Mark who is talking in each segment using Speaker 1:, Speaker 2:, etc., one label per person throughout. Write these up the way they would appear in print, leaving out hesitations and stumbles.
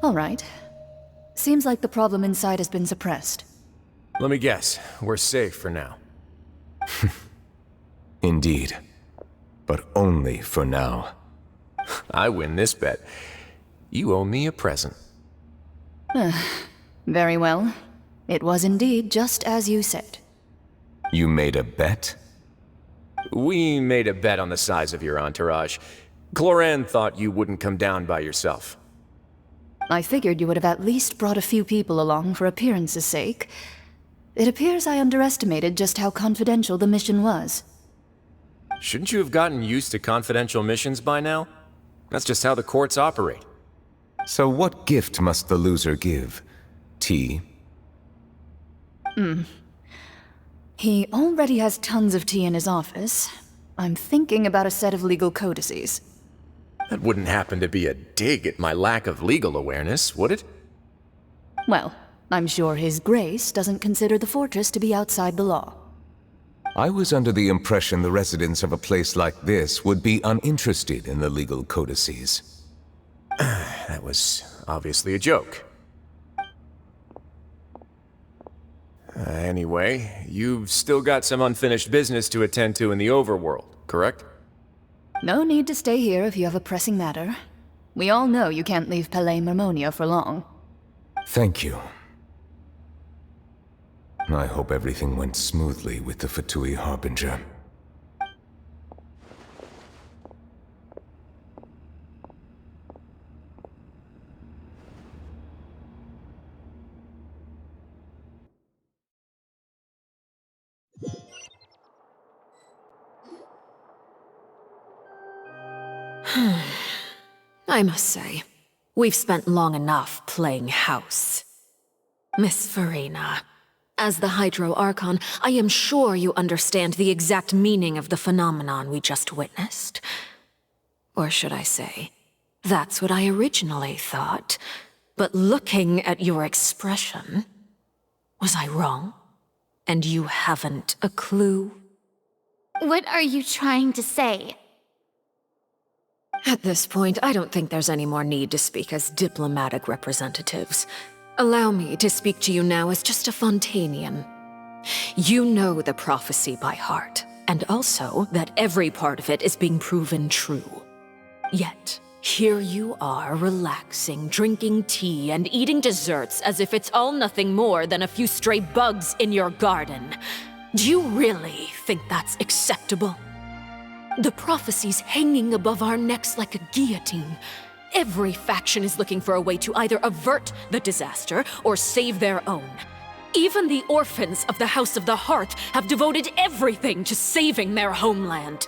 Speaker 1: All right. Seems like the problem inside has been suppressed.
Speaker 2: Let me guess, we're safe for now.
Speaker 3: Indeed. But only for now.
Speaker 2: I win this bet. You owe me a present.
Speaker 1: Very well. It was indeed just as you said.
Speaker 3: You made a bet?
Speaker 2: We made a bet on the size of your entourage. Clorinde thought you wouldn't come down by yourself.
Speaker 1: I figured you would have at least brought a few people along for appearance's sake. It appears I underestimated just how confidential the mission was.
Speaker 2: Shouldn't you have gotten used to confidential missions by now? That's just how the courts operate.
Speaker 3: So what gift must the loser give? Tea?
Speaker 1: He already has tons of tea in his office. I'm thinking about a set of legal codices.
Speaker 2: That wouldn't happen to be a dig at my lack of legal awareness, would it?
Speaker 1: Well, I'm sure His Grace doesn't consider the fortress to be outside the law.
Speaker 3: I was under the impression the residents of a place like this would be uninterested in the legal codices.
Speaker 2: That was obviously a joke. Anyway, you've still got some unfinished business to attend to in the overworld, correct?
Speaker 1: No need to stay here if you have a pressing matter. We all know you can't leave Palais Mermonia for long.
Speaker 3: Thank you. I hope everything went smoothly with the Fatui Harbinger.
Speaker 4: I must say, we've spent long enough playing house. Miss Furina, as the Hydro Archon, I am sure you understand the exact meaning of the phenomenon we just witnessed. Or should I say, that's what I originally thought. But looking at your expression, was I wrong? And you haven't a clue?
Speaker 5: What are you trying to say?
Speaker 4: At this point, I don't think there's any more need to speak as diplomatic representatives. Allow me to speak to you now as just a Fontainian. You know the prophecy by heart, and also that every part of it is being proven true. Yet, here you are relaxing, drinking tea, and eating desserts as if it's all nothing more than a few stray bugs in your garden. Do you really think that's acceptable? The prophecy's hanging above our necks like a guillotine. Every faction is looking for a way to either avert the disaster or save their own. Even the orphans of the House of the Hearth have devoted everything to saving their homeland.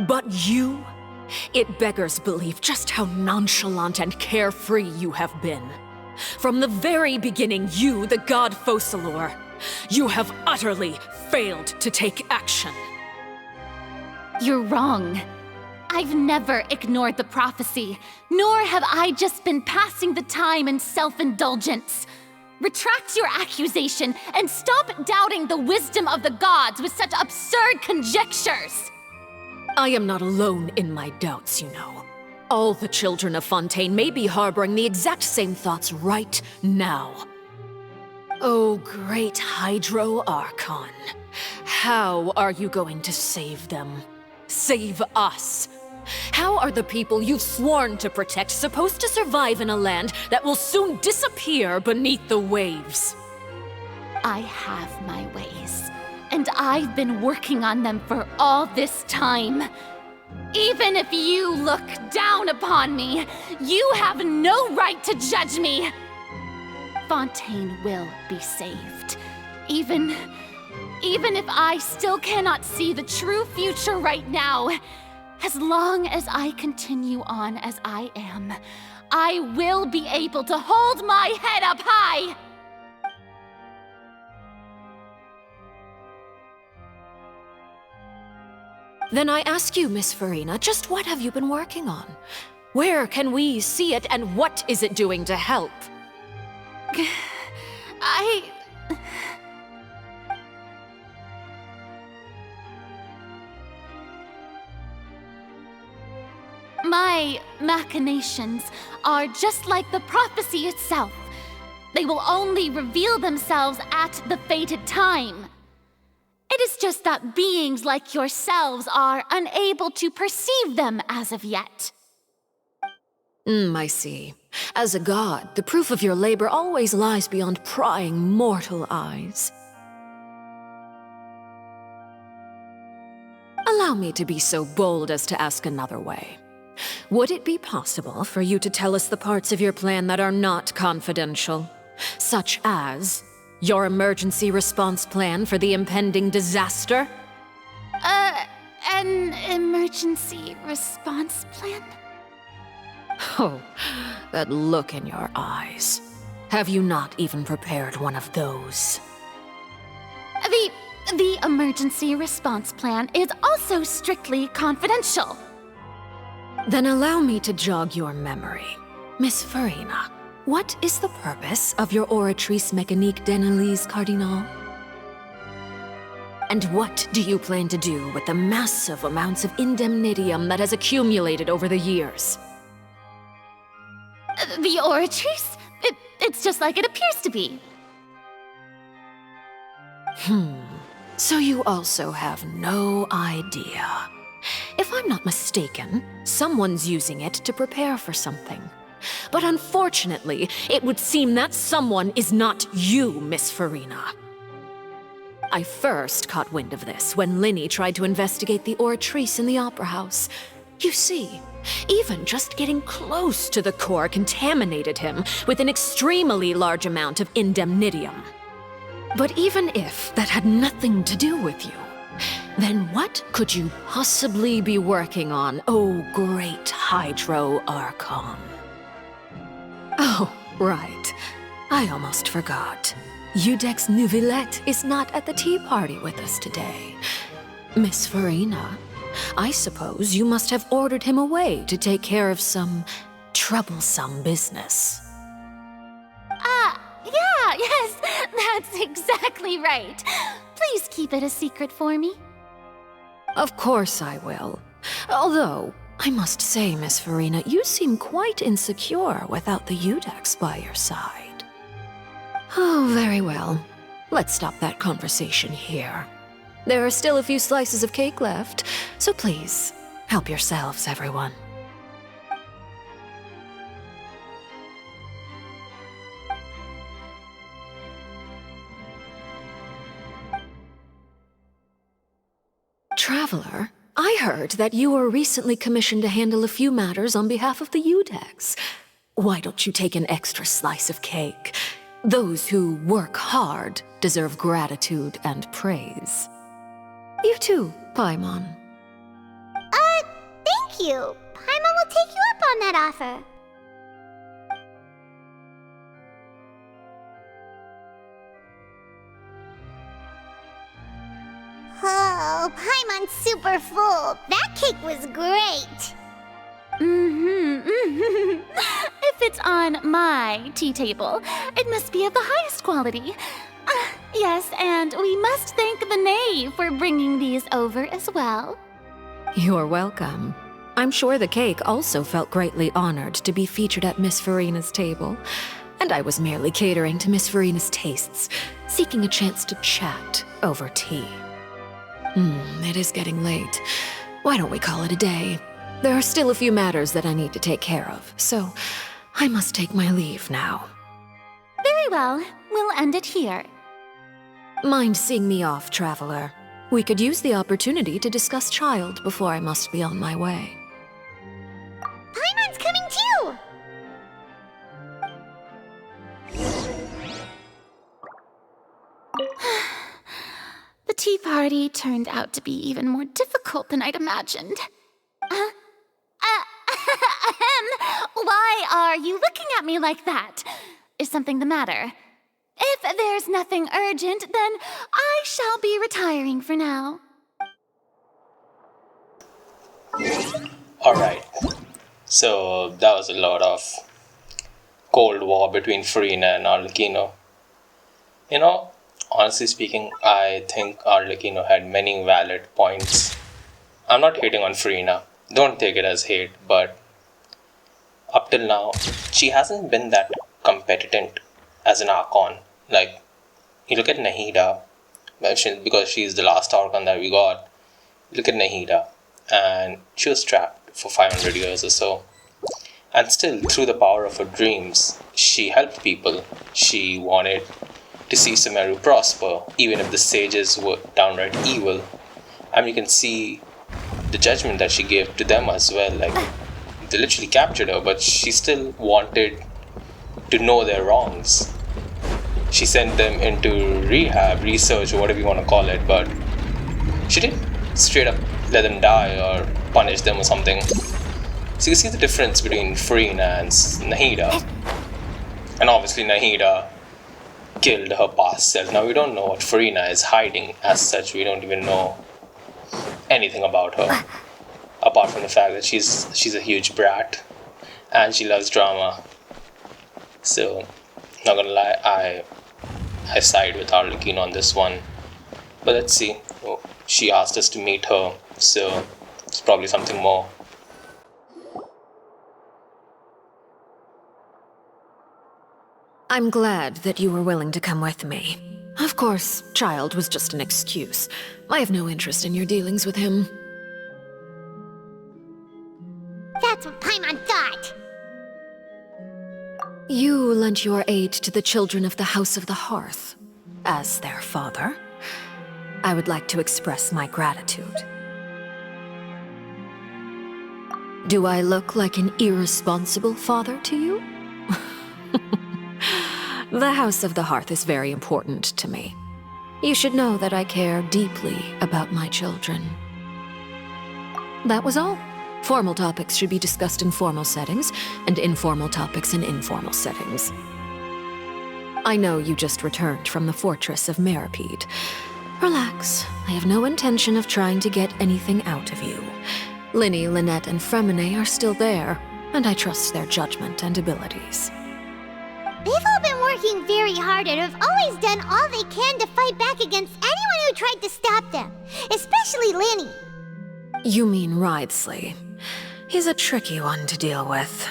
Speaker 4: But you, it beggars belief just how nonchalant and carefree you have been. From the very beginning, you, the god Focalors, you have utterly failed to take action.
Speaker 5: You're wrong. I've never ignored the prophecy, nor have I just been passing the time in self-indulgence. Retract your accusation and stop doubting the wisdom of the gods with such absurd conjectures!
Speaker 4: I am not alone in my doubts, you know. All the children of Fontaine may be harboring the exact same thoughts right now. Oh, great Hydro Archon. How are you going to save them? Save us? How are the people you've sworn to protect supposed to survive in a land that will soon disappear beneath the waves?
Speaker 5: I have my ways, and I've been working on them for all this time. Even if you look down upon me, you have no right to judge me. Fontaine will be saved. Even if I still cannot see the true future right now, as long as I continue on as I am, I will be able to hold my head up high!
Speaker 4: Then I ask you, Miss Furina, just what have you been working on? Where can we see it, and what is it doing to help?
Speaker 5: My machinations are just like the prophecy itself. They will only reveal themselves at the fated time. It is just that beings like yourselves are unable to perceive them as of yet.
Speaker 4: I see. As a god, the proof of your labor always lies beyond prying mortal eyes. Allow me to be so bold as to ask another way. Would it be possible for you to tell us the parts of your plan that are not confidential? Such as your emergency response plan for the impending disaster?
Speaker 5: An emergency response plan?
Speaker 4: Oh, that look in your eyes. Have you not even prepared one of those?
Speaker 5: The emergency response plan is also strictly confidential.
Speaker 4: Then allow me to jog your memory. Miss Furina, what is the purpose of your Oratrice Mécanique d'Analyse Cardinal? And what do you plan to do with the massive amounts of indemnitium that has accumulated over the years?
Speaker 5: The Oratrice? It's just like it appears to be.
Speaker 4: So you also have no idea. If I'm not mistaken, someone's using it to prepare for something. But unfortunately, it would seem that someone is not you, Miss Furina. I first caught wind of this when Lyney tried to investigate the Oratrice in the Opera House. You see, even just getting close to the core contaminated him with an extremely large amount of indemnitium. But even if that had nothing to do with you, then what could you possibly be working on, oh great Hydro Archon? Oh, right. I almost forgot. Udex Neuvillette is not at the tea party with us today. Miss Furina, I suppose you must have ordered him away to take care of some troublesome business.
Speaker 5: Yes, that's exactly right. Please keep it a secret for me.
Speaker 4: Of course I will. Although, I must say, Miss Furina, you seem quite insecure without the Udex by your side. Oh, very well. Let's stop that conversation here. There are still a few slices of cake left, so please, help yourselves, everyone. Traveler, I heard that you were recently commissioned to handle a few matters on behalf of the Udex. Why don't you take an extra slice of cake? Those who work hard deserve gratitude and praise. You too, Paimon.
Speaker 6: Thank you. Paimon will take you up on that offer. Oh, Paimon's super full. That cake was great.
Speaker 5: If it's on my tea table, it must be of the highest quality. Yes, and we must thank the knave for bringing these over as well.
Speaker 4: You're welcome. I'm sure the cake also felt greatly honored to be featured at Miss Furina's table. And I was merely catering to Miss Furina's tastes, seeking a chance to chat over tea. It is getting late. Why don't we call it a day? There are still a few matters that I need to take care of, so I must take my leave now.
Speaker 5: Very well, we'll end it here.
Speaker 4: Mind seeing me off, Traveler? We could use the opportunity to discuss Childe before I must be on my way.
Speaker 6: Paimon's coming too!
Speaker 5: The tea party turned out to be even more difficult than I'd imagined. Why are you looking at me like that? Is something the matter? If there's nothing urgent, then I shall be retiring for now.
Speaker 7: Alright, so that was a lot of Cold War between Furina and Arlecchino. You know, honestly speaking, I think Arlecchino had many valid points. I'm not hating on Furina, don't take it as hate, but up till now, she hasn't been that competent as an Archon. Like, you look at Nahida, because she's the last Archon that we got. Look at Nahida, and she was trapped for 500 years or so. And still, through the power of her dreams, she helped people. She wanted to see Sumeru prosper, even if the sages were downright evil. And you can see the judgment that she gave to them as well. Like, they literally captured her, but she still wanted to know their wrongs. She sent them into rehab, research, or whatever you want to call it, but she didn't straight up let them die or punish them or something. So you can see the difference between Furina and Nahida. And obviously Nahida killed her past self. Now we don't know what Furina is hiding as such. We don't even know anything about her. Apart from the fact that she's a huge brat. And she loves drama. So, not gonna lie, I side with Arlecchino on this one. But let's see. Oh, she asked us to meet her. So, it's probably something more.
Speaker 4: I'm glad that you were willing to come with me. Of course, Childe was just an excuse. I have no interest in your dealings with him.
Speaker 6: That's what Paimon thought.
Speaker 4: You lent your aid to the children of the House of the Hearth. As their father, I would like to express my gratitude. Do I look like an irresponsible father to you? The House of the Hearth is very important to me. You should know that I care deeply about my children. That was all. Formal topics should be discussed in formal settings, and informal topics in informal settings. I know you just returned from the fortress of Meripede. Relax. I have no intention of trying to get anything out of you. Lyney, Lynette, and Freminet are still there, and I trust their judgment and abilities.
Speaker 6: They've all been working very hard and have always done all they can to fight back against anyone who tried to stop them, especially Lyney.
Speaker 4: You mean Wriothesley. He's a tricky one to deal with.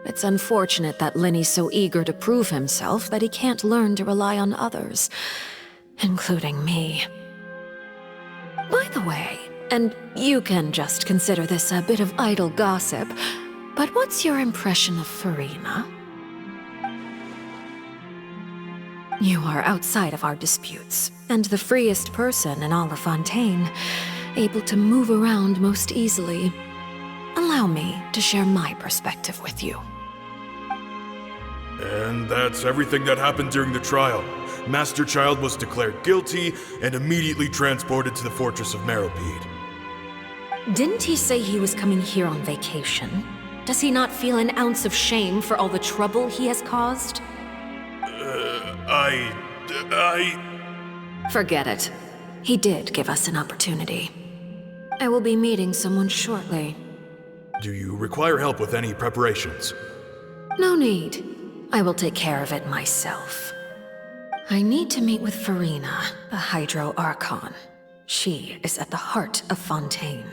Speaker 4: It's unfortunate that Lyney's so eager to prove himself that he can't learn to rely on others, including me. By the way, and you can just consider this a bit of idle gossip, but what's your impression of Furina? You are outside of our disputes, and the freest person in all of Fontaine, able to move around most easily. Allow me to share my perspective with you.
Speaker 8: And that's everything that happened during the trial. Master Childe was declared guilty and immediately transported to the fortress of Meripede.
Speaker 4: Didn't he say he was coming here on vacation? Does he not feel an ounce of shame for all the trouble he has caused? Forget it. He did give us an opportunity. I will be meeting someone shortly.
Speaker 8: Do you require help with any preparations?
Speaker 4: No need. I will take care of it myself. I need to meet with Furina, the Hydro Archon. She is at the heart of Fontaine.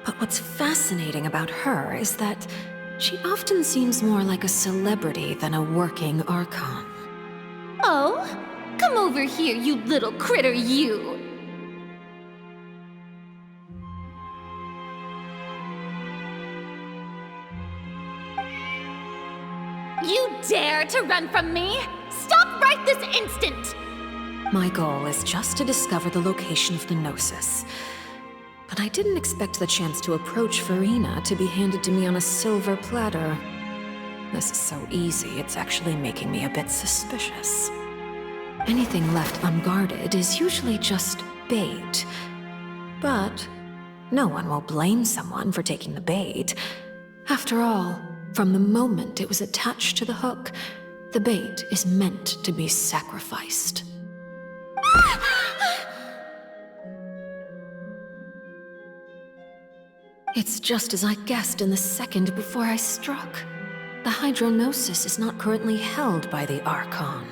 Speaker 4: But what's fascinating about her is that she often seems more like a celebrity than a working Archon.
Speaker 5: Oh, come over here, you little critter, you! You dare to run from me? Stop right this instant!
Speaker 4: My goal is just to discover the location of the Gnosis. But I didn't expect the chance to approach Furina to be handed to me on a silver platter. This is so easy, it's actually making me a bit suspicious. Anything left unguarded is usually just bait. But no one will blame someone for taking the bait. After all, from the moment it was attached to the hook, the bait is meant to be sacrificed. It's just as I guessed in the second before I struck. The Hydronosis is not currently held by the Archon.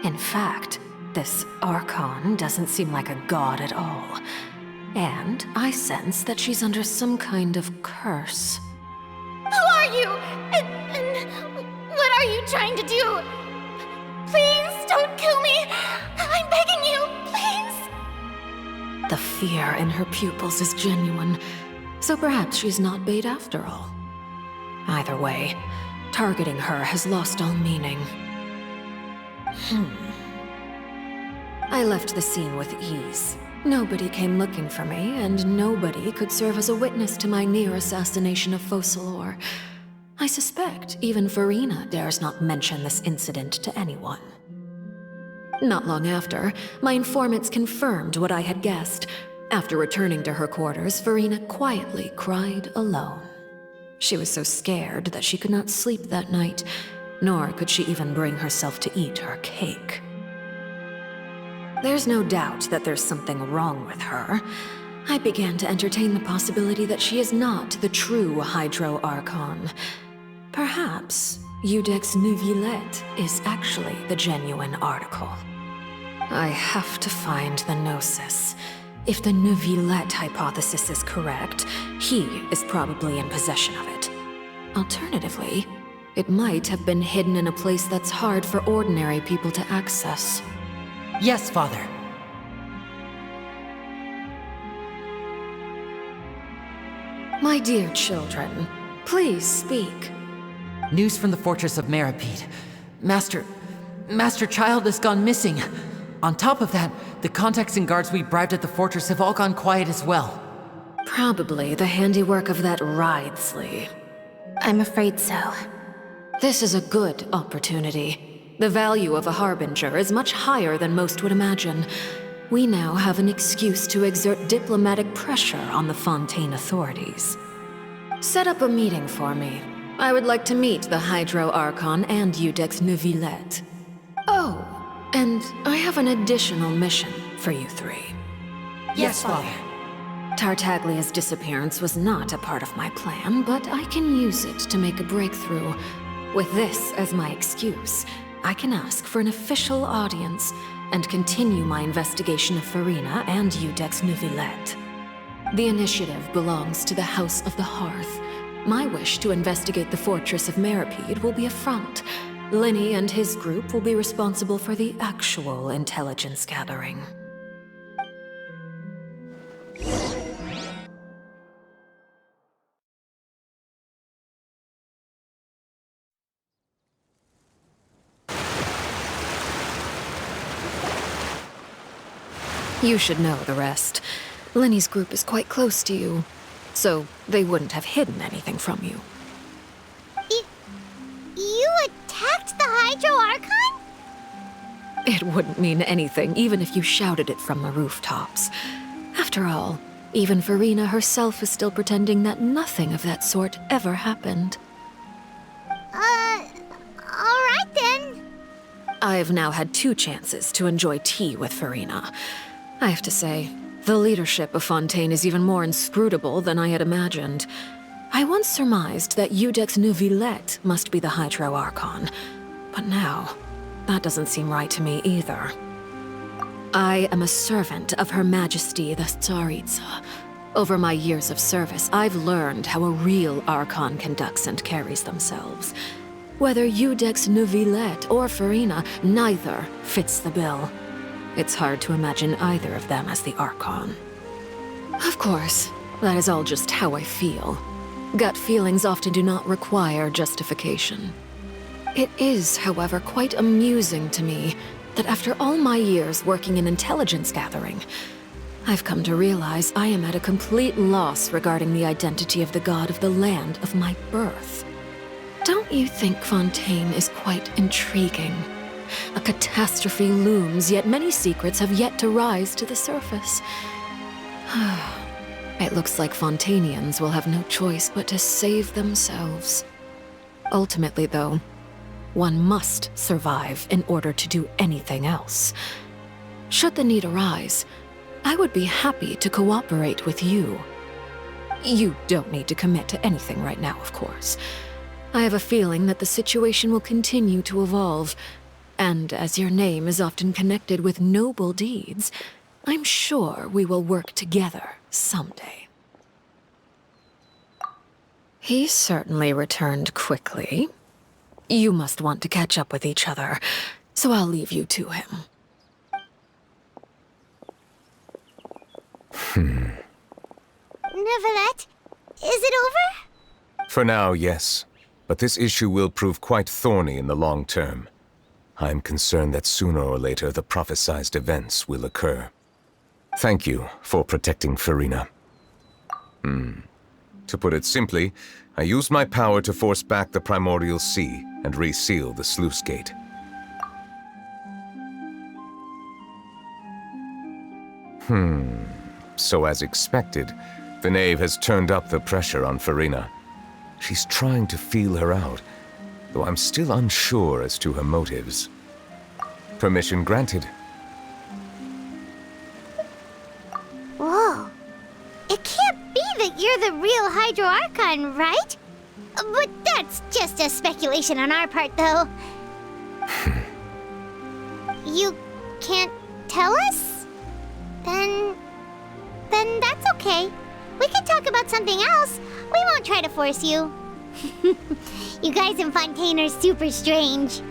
Speaker 4: In fact, this Archon doesn't seem like a god at all. And I sense that she's under some kind of curse.
Speaker 5: are you? And what are you trying to do? Please don't kill me. I'm begging you, please.
Speaker 4: The fear in her pupils is genuine, so perhaps she's not bait after all. Either way, targeting her has lost all meaning. I left the scene with ease. Nobody came looking for me, and nobody could serve as a witness to my near assassination of Focalors. I suspect even Furina dares not mention this incident to anyone. Not long after, my informants confirmed what I had guessed. After returning to her quarters, Furina quietly cried alone. She was so scared that she could not sleep that night, nor could she even bring herself to eat her cake. There's no doubt that there's something wrong with her. I began to entertain the possibility that she is not the true Hydro Archon. Perhaps Iudex Neuvillette is actually the genuine article. I have to find the Gnosis. If the Neuvillette hypothesis is correct, he is probably in possession of it. Alternatively, it might have been hidden in a place that's hard for ordinary people to access.
Speaker 9: Yes, Father.
Speaker 4: My dear children, please speak.
Speaker 9: News from the Fortress of Meripede. Master Childe has gone missing. On top of that, the contacts and guards we bribed at the fortress have all gone quiet as well.
Speaker 4: Probably the handiwork of that Wriothesley.
Speaker 6: I'm afraid so.
Speaker 4: This is a good opportunity. The value of a harbinger is much higher than most would imagine. We now have an excuse to exert diplomatic pressure on the Fontaine authorities. Set up a meeting for me. I would like to meet the Hydro Archon and Iudex Neuvillette. Oh, and I have an additional mission for you three.
Speaker 9: Yes, Father.
Speaker 4: Tartaglia's disappearance was not a part of my plan, but I can use it to make a breakthrough. With this as my excuse, I can ask for an official audience and continue my investigation of Furina and Iudex Neuvillette. The initiative belongs to the House of the Hearth. My wish to investigate the Fortress of Meripede will be a front. Lyney and his group will be responsible for the actual intelligence gathering. You should know the rest. Lyney's group is quite close to you, so they wouldn't have hidden anything from you.
Speaker 6: You attacked the Hydro Archon?
Speaker 4: It wouldn't mean anything, even if you shouted it from the rooftops. After all, even Furina herself is still pretending that nothing of that sort ever happened.
Speaker 6: Alright then.
Speaker 4: I've now had 2 chances to enjoy tea with Furina. I have to say, the leadership of Fontaine is even more inscrutable than I had imagined. I once surmised that Iudex Neuvillette must be the Hydro Archon, but now, that doesn't seem right to me either. I am a servant of Her Majesty the Tsaritsa. Over my years of service, I've learned how a real Archon conducts and carries themselves. Whether Iudex Neuvillette or Furina, neither fits the bill. It's hard to imagine either of them as the Archon. Of course, that is all just how I feel. Gut feelings often do not require justification. It is, however, quite amusing to me that after all my years working in intelligence gathering, I've come to realize I am at a complete loss regarding the identity of the god of the land of my birth. Don't you think Fontaine is quite intriguing? A catastrophe looms, yet many secrets have yet to rise to the surface. It looks like Fontainians will have no choice but to save themselves. Ultimately, though, one must survive in order to do anything else. Should the need arise, I would be happy to cooperate with you. You don't need to commit to anything right now, of course. I have a feeling that the situation will continue to evolve, and as your name is often connected with noble deeds, I'm sure we will work together someday. He certainly returned quickly. You must want to catch up with each other, so I'll leave you to him.
Speaker 6: Neuvillette, is it over?
Speaker 3: For now, yes. But this issue will prove quite thorny in the long term. I'm concerned that sooner or later the prophesized events will occur. Thank you for protecting Furina. To put it simply, I used my power to force back the primordial sea and reseal the sluice gate. So as expected, the knave has turned up the pressure on Furina. She's trying to feel her out, though I'm still unsure as to her motives. Permission granted.
Speaker 6: Whoa. It can't be that you're the real Hydro Archon, right? But that's just a speculation on our part, though. You can't tell us? Then that's okay. We can talk about something else. We won't try to force you. You guys in Fontaine are super strange.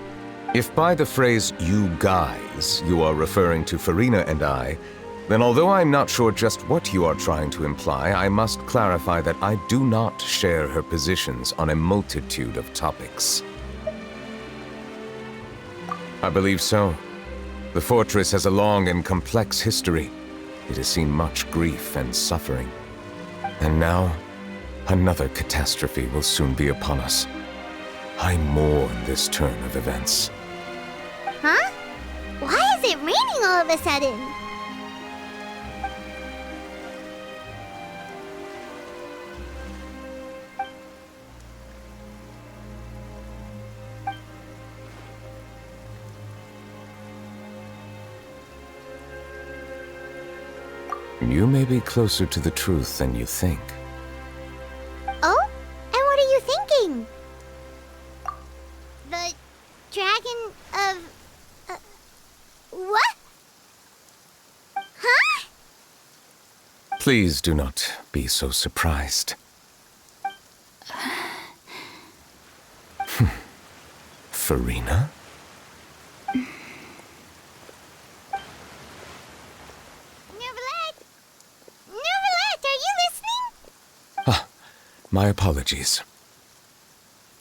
Speaker 3: If by the phrase, you guys, you are referring to Furina and I, then although I'm not sure just what you are trying to imply, I must clarify that I do not share her positions on a multitude of topics. I believe so. The fortress has a long and complex history. It has seen much grief and suffering. And now, another catastrophe will soon be upon us. I mourn this turn of events.
Speaker 6: Huh? Why is it raining all of a sudden?
Speaker 3: You may be closer to the truth than you think.
Speaker 6: Oh? And what are you thinking? The dragon of... what? Huh?
Speaker 3: Please do not be so surprised. Furina?
Speaker 6: Neuvillette, are you listening?
Speaker 3: My apologies.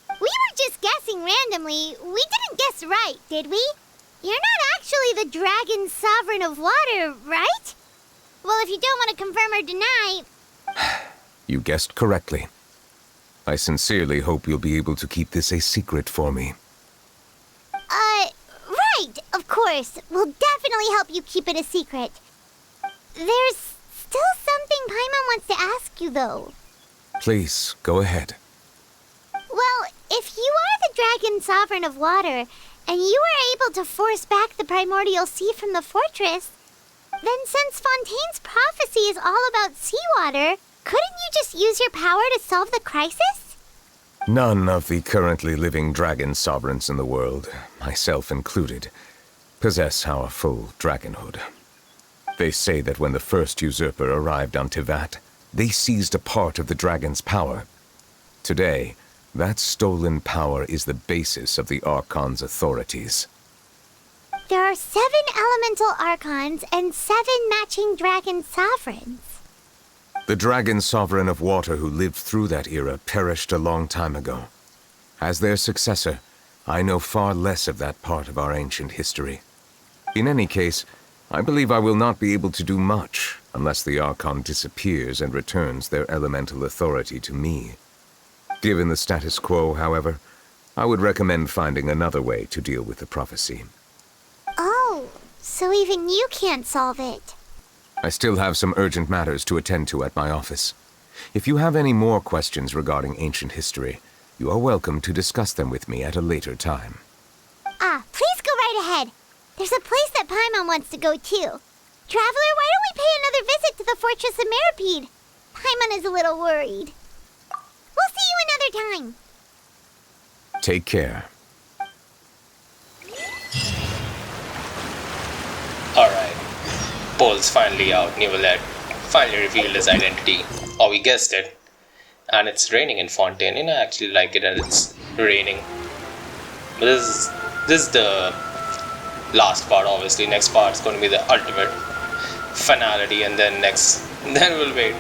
Speaker 6: We were just guessing randomly. We didn't guess right, did we? You're not actually the dragon sovereign of water, right? Well, if you don't want to confirm or deny...
Speaker 3: You guessed correctly. I sincerely hope you'll be able to keep this a secret for me.
Speaker 6: Right, of course. We'll definitely help you keep it a secret. There's still something Paimon wants to ask you, though.
Speaker 3: Please, go ahead.
Speaker 6: Well, if you are the dragon sovereign of water, and you were able to force back the primordial sea from the fortress, then since Fontaine's prophecy is all about seawater, couldn't you just use your power to solve the crisis?
Speaker 3: None of the currently living dragon sovereigns in the world, myself included, possess our full dragonhood. They say that when the first usurper arrived on Tevat, they seized a part of the dragon's power. Today, that stolen power is the basis of the Archon's authorities.
Speaker 6: There are 7 elemental archons and 7 matching dragon sovereigns.
Speaker 3: The dragon sovereign of water who lived through that era perished a long time ago. As their successor, I know far less of that part of our ancient history. In any case, I believe I will not be able to do much unless the Archon disappears and returns their elemental authority to me. Given the status quo, however, I would recommend finding another way to deal with the prophecy.
Speaker 6: Oh, so even you can't solve it.
Speaker 3: I still have some urgent matters to attend to at my office. If you have any more questions regarding ancient history, you are welcome to discuss them with me at a later time.
Speaker 6: Please go right ahead. There's a place that Paimon wants to go too. Traveler, why don't we pay another visit to the Fortress of Meropide? Paimon is a little worried. We'll see you another time.
Speaker 3: Take care.
Speaker 7: Alright. Poll's finally out. Neuvillette finally revealed his identity. Or we guessed it. And it's raining in Fontaine, I actually like it and it's raining. But this is the last part, obviously. Next part's going to be the ultimate finality, and then we'll wait.